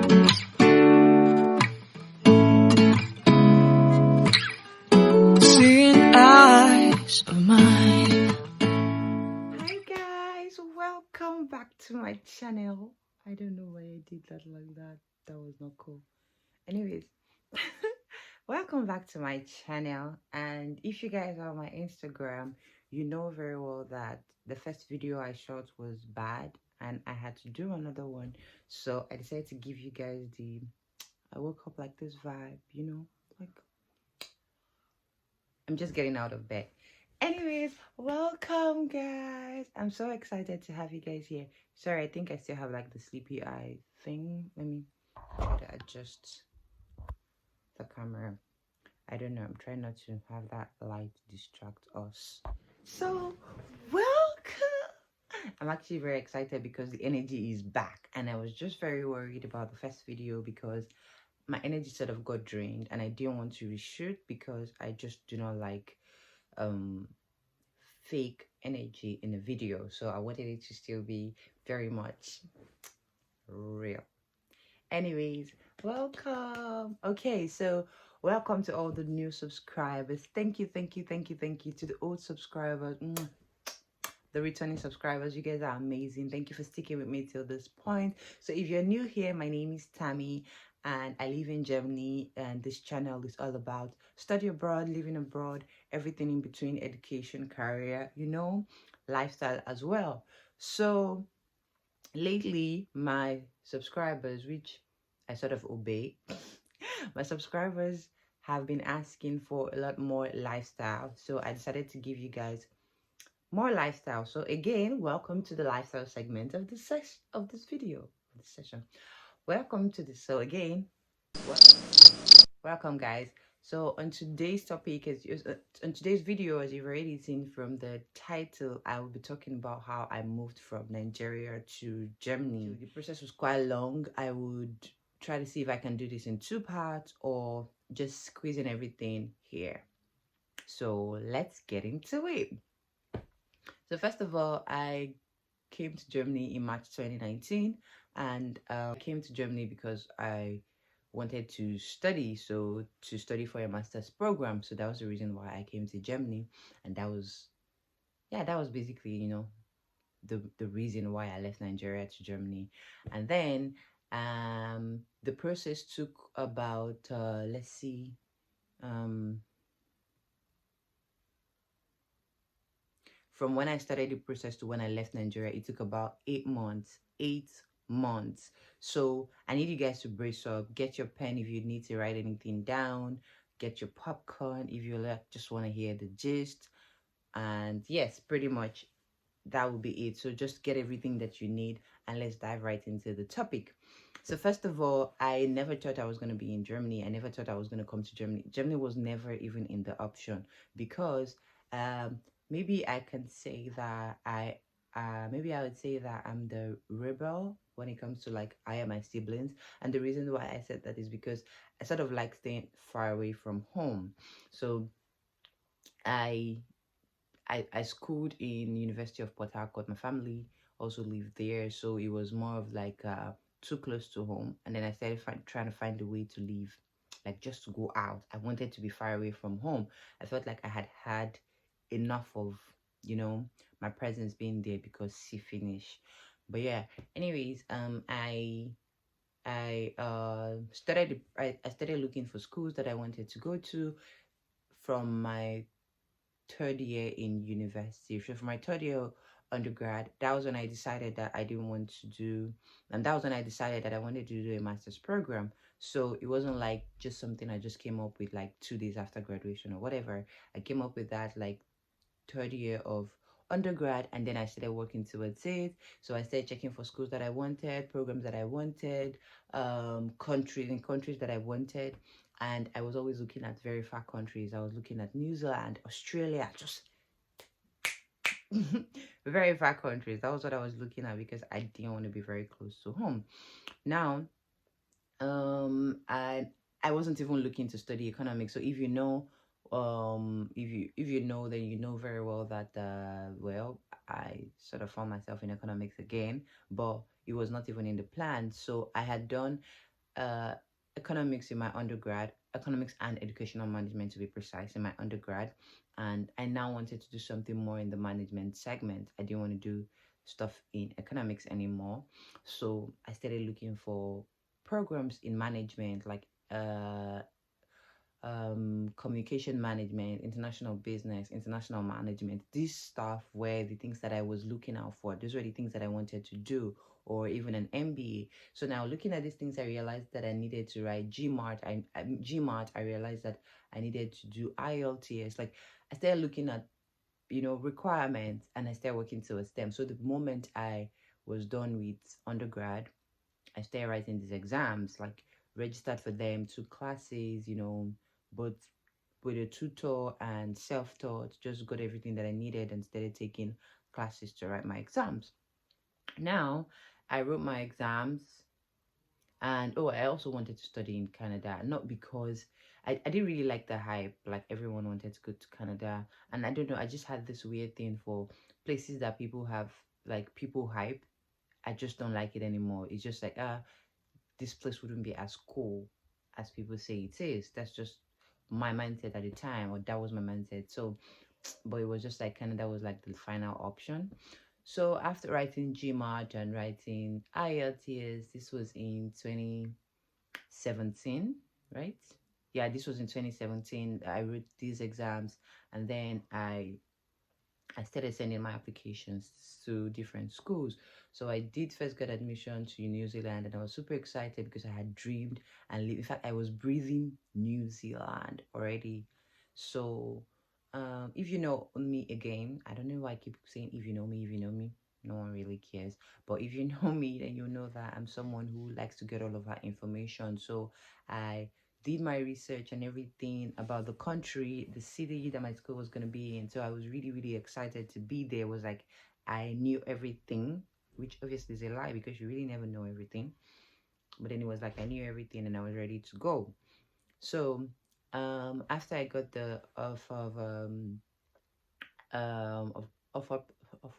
Seeing eyes of mine. Hi guys, welcome back to my channel. I don't know why I did that like that. That was not cool. Anyways, welcome back to my channel. And if you guys are on my Instagram, you know very well that the first video I shot was bad and I had to do another one. So I decided to give you guys I woke up like this vibe, you know, like I'm just getting out of bed. Anyways, welcome guys. I'm so excited to have you guys here. Sorry, I think I still have like the sleepy eye thing. Let me try to adjust the camera. I don't know. I'm trying not to have that light distract us. So, welcome. I'm actually very excited because the energy is back. And I was just very worried about the first video because my energy sort of got drained and I didn't want to reshoot because I just do not like fake energy in a video. So I wanted it to still be very much real. Anyways, welcome. Okay, so welcome to all the new subscribers. Thank you to the old subscribers. The returning subscribers, you guys are amazing. Thank you for sticking with me till this point. So if you're new here, my name is Tammy and I live in Germany, and this channel is all about study abroad, living abroad, everything in between, education, career, you know, lifestyle as well. So lately my subscribers, which I sort of obey, my subscribers have been asking for a lot more lifestyle, so I decided to give you guys more lifestyle. So again, welcome to the lifestyle segment of this session. Welcome to this. So again, welcome guys. So on today's topic, on today's video, as you've already seen from the title, I will be talking about how I moved from Nigeria to Germany. The process was quite long. I would try to see if I can do this in 2 parts or just squeezing everything here. So let's get into it. So first of all, I came to Germany in March 2019, and I came to Germany because I wanted to study, so to study for a master's program. So that was the reason why I came to Germany, and that was basically, you know, the reason why I left Nigeria to Germany. And then the process took about let's see, from when I started the process to when I left Nigeria, it took about 8 months. 8 months. So I need you guys to brace up. Get your pen if you need to write anything down. Get your popcorn if you just want to hear the gist. And yes, pretty much that will be it. So just get everything that you need and let's dive right into the topic. So first of all, I never thought I was going to be in Germany. I never thought I was going to come to Germany. Germany was never even in the option because maybe I can say that maybe I would say that I'm the rebel when it comes to like I and my siblings. And the reason why I said that is because I sort of like staying far away from home. So I schooled in University of Port Harcourt. My family also lived there, so it was more of like too close to home. And then I started trying to find a way to leave, like just to go out. I wanted to be far away from home. I felt like I had enough of, you know, my presence being there because she finished. But yeah, anyways, I started looking for schools that I wanted to go to from my 3rd year in university. So for my 3rd year undergrad, that was when I decided that I didn't want to do, and that was when I decided that I wanted to do a master's program. So it wasn't like just something I just came up with like 2 days after graduation or whatever. I came up with that like 3rd year of undergrad, and then I started working towards it. So I started checking for schools that I wanted, programs that I wanted, countries that I wanted. And I was always looking at very far countries. I was looking at New Zealand, Australia, just very far countries. That was what I was looking at because I didn't want to be very close to home. Now, I wasn't even looking to study economics. So if you know, if you know, then you know very well that well, I sort of found myself in economics again, but it was not even in the plan. So I had done uh, economics in my undergrad, economics and educational management to be precise, in my undergrad. And I now wanted to do something more in the management segment. I didn't want to do stuff in economics anymore. So I started looking for programs in management, like communication management, international business, international management, this stuff where the things that I was looking out for, those were the things that I wanted to do, or even an MBA. So now looking at these things, I realized that I needed to write GMAT. GMAT, I realized that I needed to do IELTS. Like I started looking at, requirements, and I started working towards them. So the moment I was done with undergrad, I started writing these exams, like registered for them, took classes, both with a tutor and self-taught, just got everything that I needed and started taking classes to write my exams. Now, I wrote my exams, and oh, I also wanted to study in Canada, not because I didn't really like the hype, like everyone wanted to go to Canada. And I don't know, I just had this weird thing for places that people have, like people hype. I just don't like it anymore. It's just like, this place wouldn't be as cool as people say it is. That's just my mindset at the time, or that was my mindset. So, but it was just like Canada was like the final option. So after writing GMAT and writing IELTS, this was in 2017, right? Yeah, this was in 2017. I wrote these exams, and then I started sending my applications to different schools. So I did first get admission to New Zealand, and I was super excited because I had dreamed and lived. In fact, I was breathing New Zealand already. So, if you know me again, I don't know why I keep saying if you know me, no one really cares. But if you know me, then you know that I'm someone who likes to get all of that information. So I did my research and everything about the country, the city that my school was going to be in. So I was really, really excited to be there. It was like I knew everything, which obviously is a lie because you really never know everything. But then it was like I knew everything and I was ready to go. So after I got the offer of offer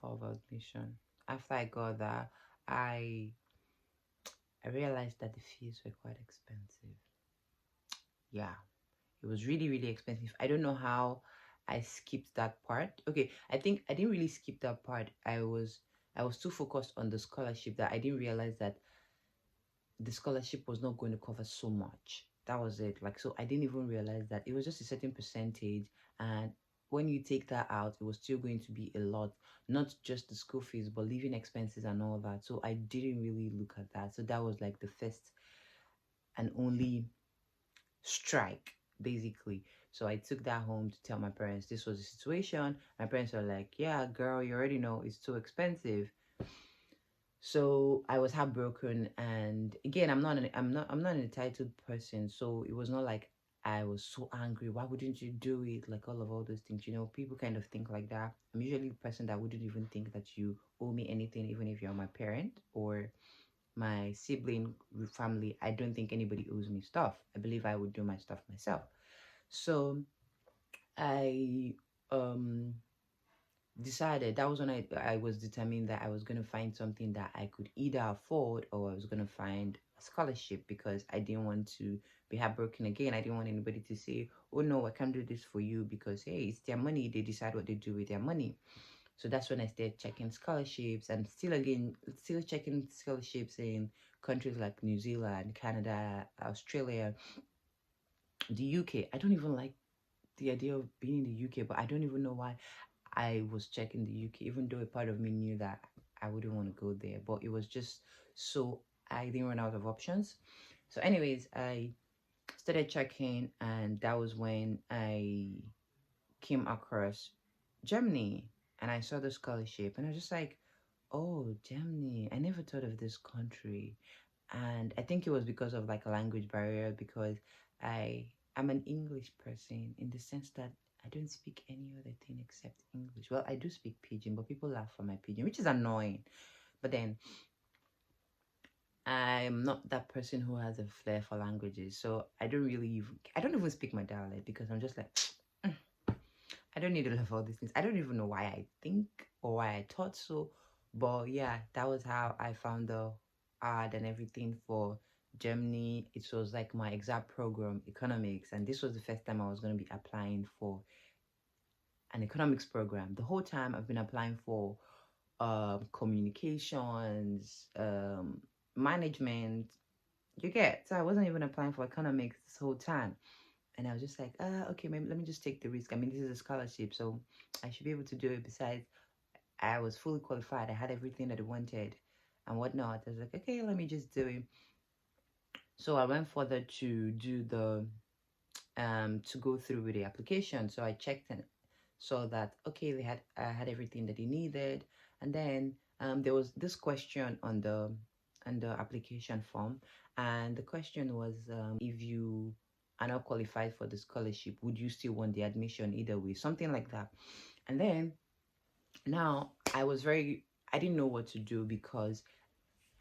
of admission, after I got that, I I realized that the fees were quite expensive. Yeah, it was really, really expensive. I don't know how I skipped that part. Okay, I think I didn't really skip that part. I was too focused on the scholarship that I didn't realize that the scholarship was not going to cover so much. That was it. Like, so I didn't even realize that it was just a certain percentage, and when you take that out, it was still going to be a lot, not just the school fees, but living expenses and all that. So I didn't really look at that. So that was like the first and only strike, basically. So I took that home to tell my parents this was the situation. My parents were like, yeah, girl, you already know it's too expensive. So I was heartbroken, and again, I'm not an entitled person, so it was not like I was so angry. Why wouldn't you do it? Like all those things, people kind of think like that. I'm usually the person that wouldn't even think that you owe me anything, even if you're my parent or my sibling family. I don't think anybody owes me stuff. I believe I would do my stuff myself. So I um decided, that was when I was determined that I was going to find something that I could either afford, or I was going to find a scholarship, because I didn't want to be heartbroken again. I didn't want anybody to say, oh no, I can't do this for you, because hey, it's their money, they decide what they do with their money. So that's when I started checking scholarships, and still checking scholarships in countries like New Zealand, Canada, Australia, the UK. I don't even like the idea of being in the UK, but I don't even know why I was checking the UK, even though a part of me knew that I wouldn't want to go there. But it was just so I didn't run out of options. So, anyways, I started checking, and that was when I came across Germany, and I saw the scholarship, and I was just like, oh, Germany, I never thought of this country. And I think it was because of like a language barrier, because I am an English person, in the sense that I don't speak any other thing except English. Well, I do speak Pidgin, but people laugh for my Pidgin, which is annoying. But then I'm not that person who has a flair for languages, so I don't even speak my dialect, because I'm just like, I don't need to love all these things. I don't even know why I think or why I thought so. But yeah, that was how I found the ad and everything for Germany. It was like my exact program, economics, and this was the first time I was going to be applying for an economics program. The whole time I've been applying for communications, management. You get, so I wasn't even applying for economics this whole time. And I was just like, okay, maybe let me just take the risk. I mean, this is a scholarship, so I should be able to do it. Besides, I was fully qualified. I had everything that I wanted and whatnot. I was like, okay, let me just do it. So I went further to do the to go through with the application. So I checked and saw that okay, they had I had everything that they needed, and then there was this question on the application form, and the question was if you are not qualified for the scholarship, would you still want the admission either way, something like that. And then now I didn't know what to do because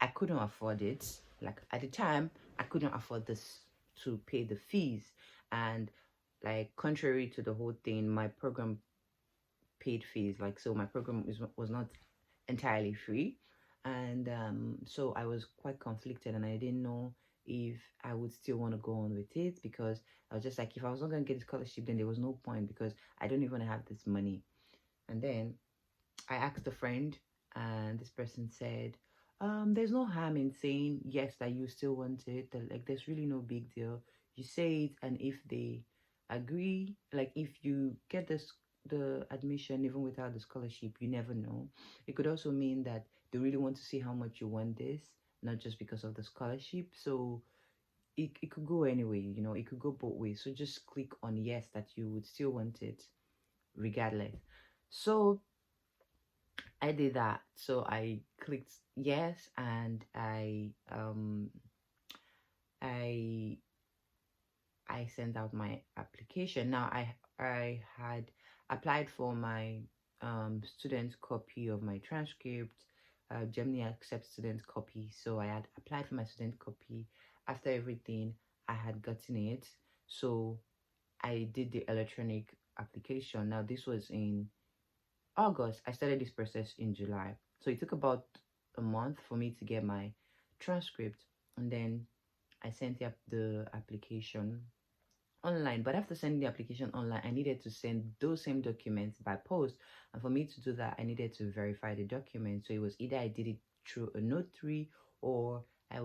I couldn't afford it. Like at the time, I couldn't afford this to pay the fees. And like contrary to the whole thing, my program paid fees. Like so my program was not entirely free. And so I was quite conflicted and I didn't know if I would still want to go on with it because I was just like if I was not gonna get a scholarship then there was no point because I don't even have this money. And then I asked a friend, and this person said, there's no harm in saying yes that you still want it. That like there's really no big deal. You say it, and if they agree, like if you get this the admission even without the scholarship, you never know. It could also mean that they really want to see how much you want this, not just because of the scholarship. So it could go anyway, you know, it could go both ways. So just click on yes that you would still want it regardless. So I did that. So I clicked yes and I I sent out my application. Now I had applied for my student copy of my transcript. Germany accepts student copy, so I had applied for my student copy. After everything, I had gotten it. So I did the electronic application. Now this was in August. I started this process in July. So it took about a month for me to get my transcript. And then I sent the application online. But after sending the application online, I needed to send those same documents by post. And for me to do that, I needed to verify the document. So it was either I did it through a notary or I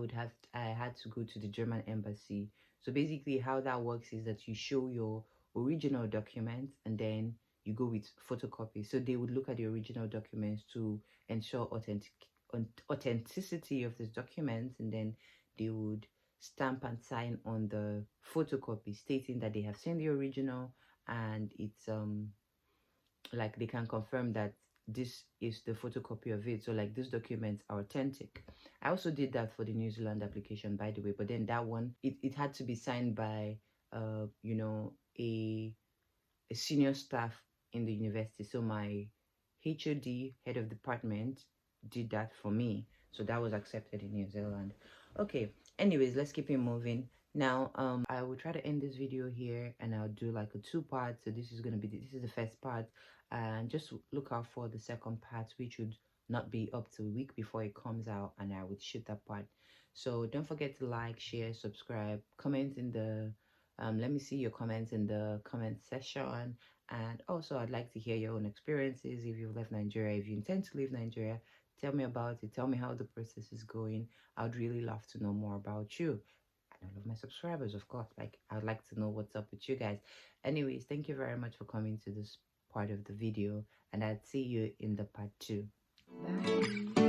had to go to the German embassy. So basically how that works is that you show your original documents and then you go with photocopy. So they would look at the original documents to ensure authenticity of these documents, and then they would stamp and sign on the photocopy stating that they have seen the original, and it's like they can confirm that this is the photocopy of it, so like these documents are authentic. I also did that for the New Zealand application, by the way, but then that one it had to be signed by you know, a senior staff in the university. So my HOD, head of department, did that for me. So that was accepted in New Zealand. Okay. Anyways, let's keep it moving. Now, I will try to end this video here, and I'll do like a two-part. So this is this is the first part, and just look out for the second part, which would not be up to a week before it comes out, and I would shoot that part. So don't forget to like, share, subscribe, comment in the let me see your comments in the comment section. And also, I'd like to hear your own experiences. If you've left Nigeria, if you intend to leave Nigeria, tell me about it. Tell me how the process is going. I'd really love to know more about you. And all of my subscribers, of course. Like, I'd like to know what's up with you guys. Anyways, thank you very much for coming to this part of the video. And I'd see you in the part 2. Bye.